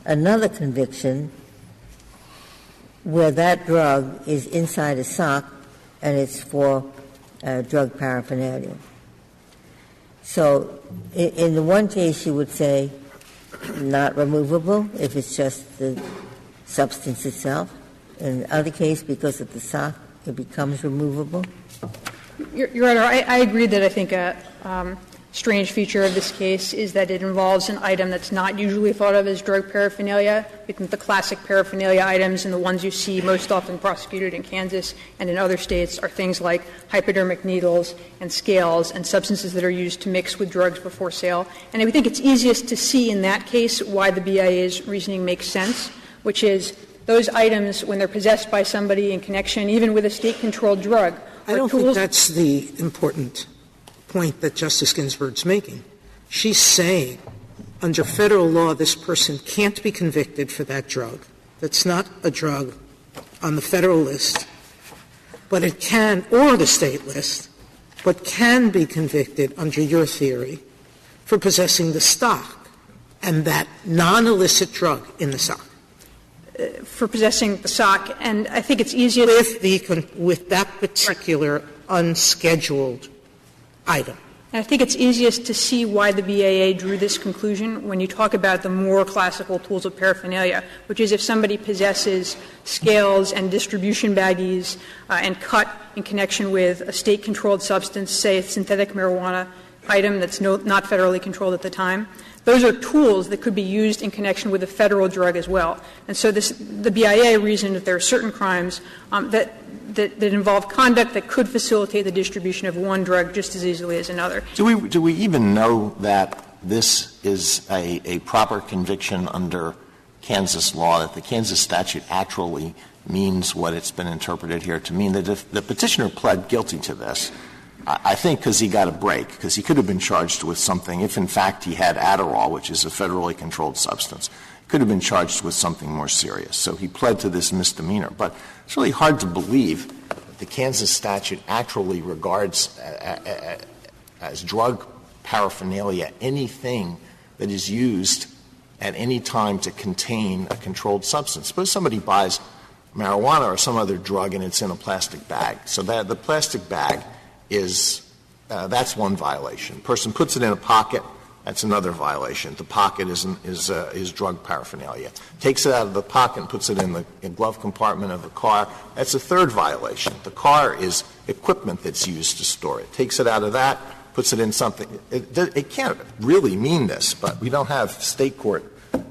another conviction where that drug is inside a sock and it's for drug paraphernalia. So in the one case you would say not removable if it's just the substance itself. In the other case, because of the sock, it becomes removable? Your Honor, I agree that I think a strange feature of this case is that it involves an item that's not usually thought of as drug paraphernalia. I think the classic paraphernalia items and the ones you see most often prosecuted in Kansas and in other states are things like hypodermic needles and scales and substances that are used to mix with drugs before sale. And I think it's easiest to see in that case why the BIA's reasoning makes sense, which is those items, when they're possessed by somebody in connection, even with a state-controlled drug, I don't think that's the important point that Justice Ginsburg's making. She's saying, under federal law, this person can't be convicted for that drug. That's not a drug on the federal list, but it can, or the state list, but can be convicted under your theory for possessing the stock and that non-illicit drug in the sock. For possessing the sock, and I think it's easiest with that particular unscheduled item. And I think it's easiest to see why the BIA drew this conclusion when you talk about the more classical tools of paraphernalia, which is if somebody possesses scales and distribution baggies and cut in connection with a state-controlled substance, say a synthetic marijuana item that's not federally controlled at the time. Those are tools that could be used in connection with a federal drug as well. And so the BIA reasoned that there are certain crimes that involve conduct that could facilitate the distribution of one drug just as easily as another. Do we even know that this is a proper conviction under Kansas law, that the Kansas statute actually means what it's been interpreted here to mean? That if the petitioner pled guilty to this, I think because he got a break, because he could have been charged with something if, in fact, he had Adderall, which is a federally controlled substance. He could have been charged with something more serious. So he pled to this misdemeanor. But it's really hard to believe that the Kansas statute actually regards as drug paraphernalia anything that is used at any time to contain a controlled substance. Suppose somebody buys marijuana or some other drug and it's in a plastic bag. So that the plastic bag is that's one violation. Person puts it in a pocket, that's another violation. The pocket is drug paraphernalia. Takes it out of the pocket and puts it in the glove compartment of the car, that's a third violation. The car is equipment that's used to store it. Takes it out of that, puts it in something. It can't really mean this, but we don't have state court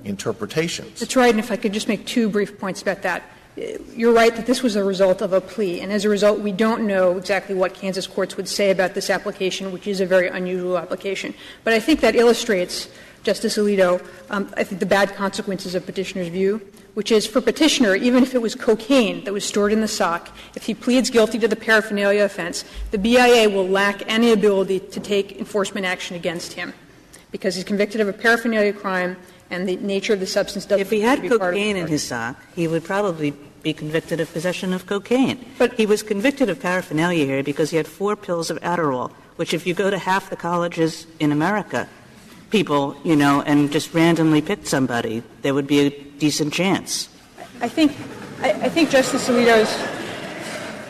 interpretations. That's right, and if I could just make two brief points about that. You're right that this was a result of a plea, and as a result, we don't know exactly what Kansas courts would say about this application, which is a very unusual application. But I think that illustrates, Justice Alito, I think the bad consequences of petitioner's view, which is for petitioner, even if it was cocaine that was stored in the sock, if he pleads guilty to the paraphernalia offense, the BIA will lack any ability to take enforcement action against him because he's convicted of a paraphernalia crime and the nature of the substance doesn't. If he had be part of cocaine in his sock, he would probably be convicted of possession of cocaine. But he was convicted of paraphernalia here because he had 4 pills of Adderall, which if you go to half the colleges in America, people, and just randomly pick somebody, there would be a decent chance. I think Justice Alito's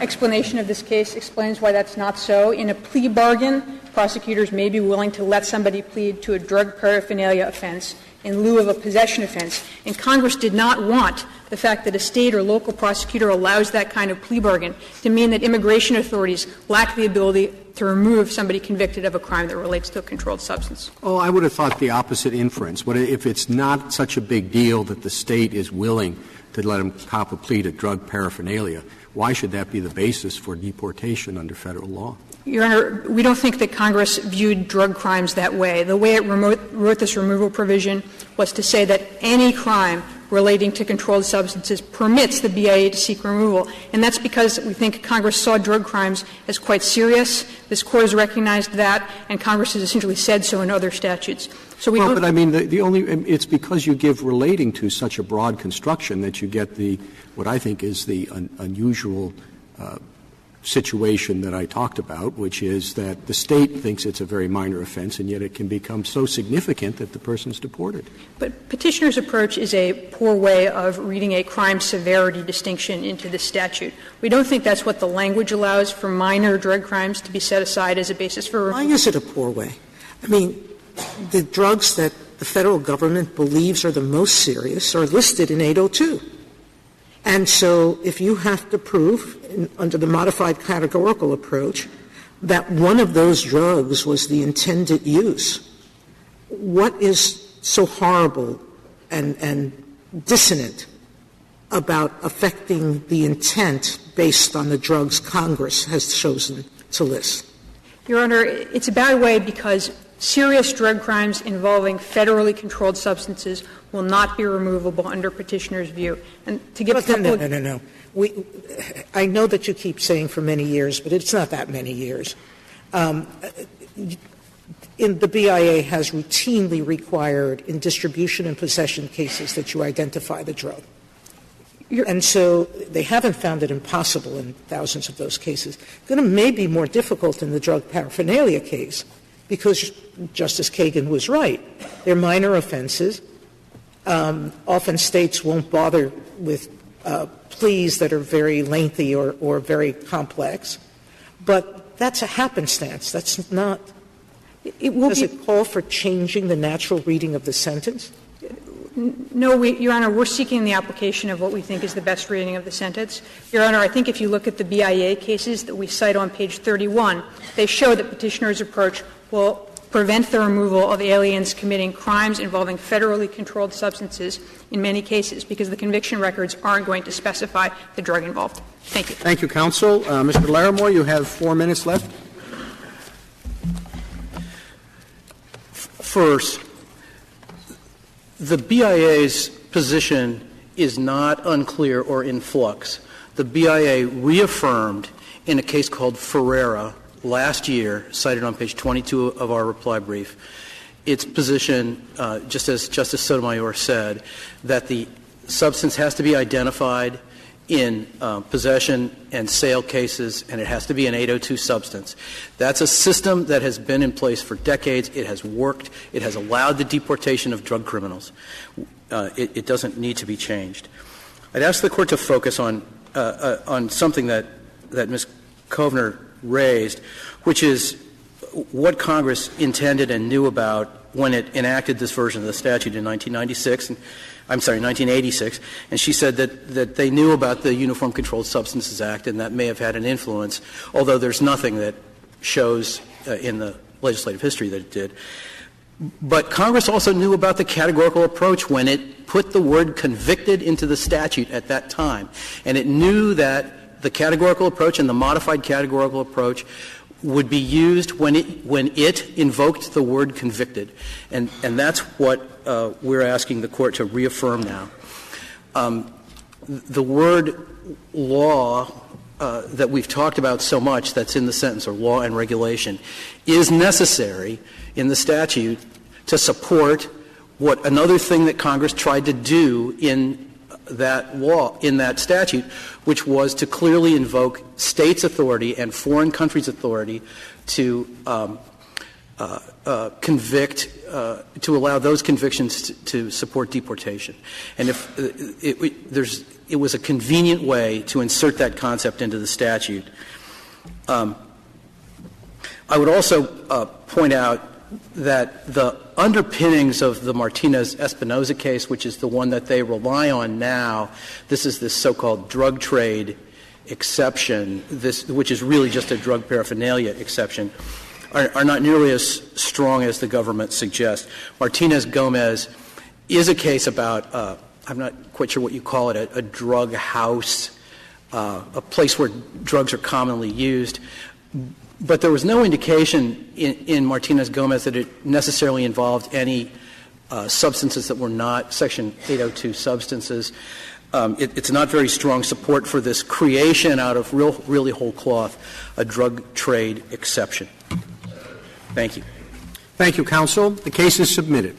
explanation of this case explains why that's not so. In a plea bargain, prosecutors may be willing to let somebody plead to a drug paraphernalia offense in lieu of a possession offense. And Congress did not want the fact that a state or local prosecutor allows that kind of plea bargain to mean that immigration authorities lack the ability to remove somebody convicted of a crime that relates to a controlled substance. Oh, I would have thought the opposite inference. What if it's not such a big deal that the state is willing to let him cop a plea to drug paraphernalia? Why should that be the basis for deportation under federal law? Your Honor, we don't think that Congress viewed drug crimes that way. The way it wrote this removal provision was to say that any crime relating to controlled substances permits the BIA to seek removal. And that's because we think Congress saw drug crimes as quite serious. This Court has recognized that, and Congress has essentially said so in other statutes. So but I mean, it's because you give relating to such a broad construction that you get what I think is the unusual situation that I talked about, which is that the state thinks it's a very minor offense, and yet it can become so significant that the person's deported. But petitioner's approach is a poor way of reading a crime severity distinction into the statute. We don't think that's what the language allows for minor drug crimes to be set aside as a basis for removal. Why is it a poor way? I mean, the drugs that the federal government believes are the most serious are listed in 802. And so if you have to prove, under the modified categorical approach, that one of those drugs was the intended use, what is so horrible and dissonant about affecting the intent based on the drugs Congress has chosen to list? Your Honor, it's a bad way because serious drug crimes involving federally controlled substances will not be removable under petitioner's view. And to give No. I know that you keep saying for many years, but it's not that many years. The BIA has routinely required in distribution and possession cases that you identify the drug. And so they haven't found it impossible in thousands of those cases. It may be more difficult in the drug paraphernalia case because Justice Kagan was right. They're minor offenses. Often states won't bother with pleas that are very lengthy or very complex. But that's a happenstance. That's not – does it call for changing the natural reading of the sentence? No, Your Honor, we're seeking the application of what we think is the best reading of the sentence. Your Honor, I think if you look at the BIA cases that we cite on page 31, they show that petitioner's approach will prevent the removal of aliens committing crimes involving federally controlled substances in many cases because the conviction records aren't going to specify the drug involved. Thank you. Thank you, counsel. Mr. Larimore, you have 4 minutes left. First, the BIA's position is not unclear or in flux. The BIA reaffirmed in a case called Ferreira last year, cited on page 22 of our reply brief, its position, just as Justice Sotomayor said, that the substance has to be identified in possession and sale cases, and it has to be an 802 substance. That's a system that has been in place for decades. It has worked. It has allowed the deportation of drug criminals. It doesn't need to be changed. I'd ask the Court to focus on something that Ms. Kovner raised, which is what Congress intended and knew about when it enacted this version of the statute in 1986, and she said that they knew about the Uniform Controlled Substances Act, and that may have had an influence, although there's nothing that shows in the legislative history that it did. But Congress also knew about the categorical approach when it put the word convicted into the statute at that time, and it knew that the categorical approach and the modified categorical approach would be used when it invoked the word convicted. And that's what we're asking the Court to reaffirm now. The word law that we've talked about so much that's in the sentence, or law and regulation, is necessary in the statute to support what another thing that Congress tried to do in that law, in that statute, which was to clearly invoke states' authority and foreign countries' authority to convict, to allow those convictions to support deportation. And if it was a convenient way to insert that concept into the statute. I would also point out that the underpinnings of the Martinez-Espinoza case, which is the one that they rely on now, this is this so-called drug trade exception, which is really just a drug paraphernalia exception, are not nearly as strong as the government suggests. Martinez-Gomez is a case about, I'm not quite sure what you call it, a drug house, a place where drugs are commonly used. But there was no indication in Martinez-Gomez that it necessarily involved any substances that were not Section 802 substances. It's not very strong support for this creation out of really whole cloth, a drug trade exception. Thank you. Thank you, counsel. The case is submitted.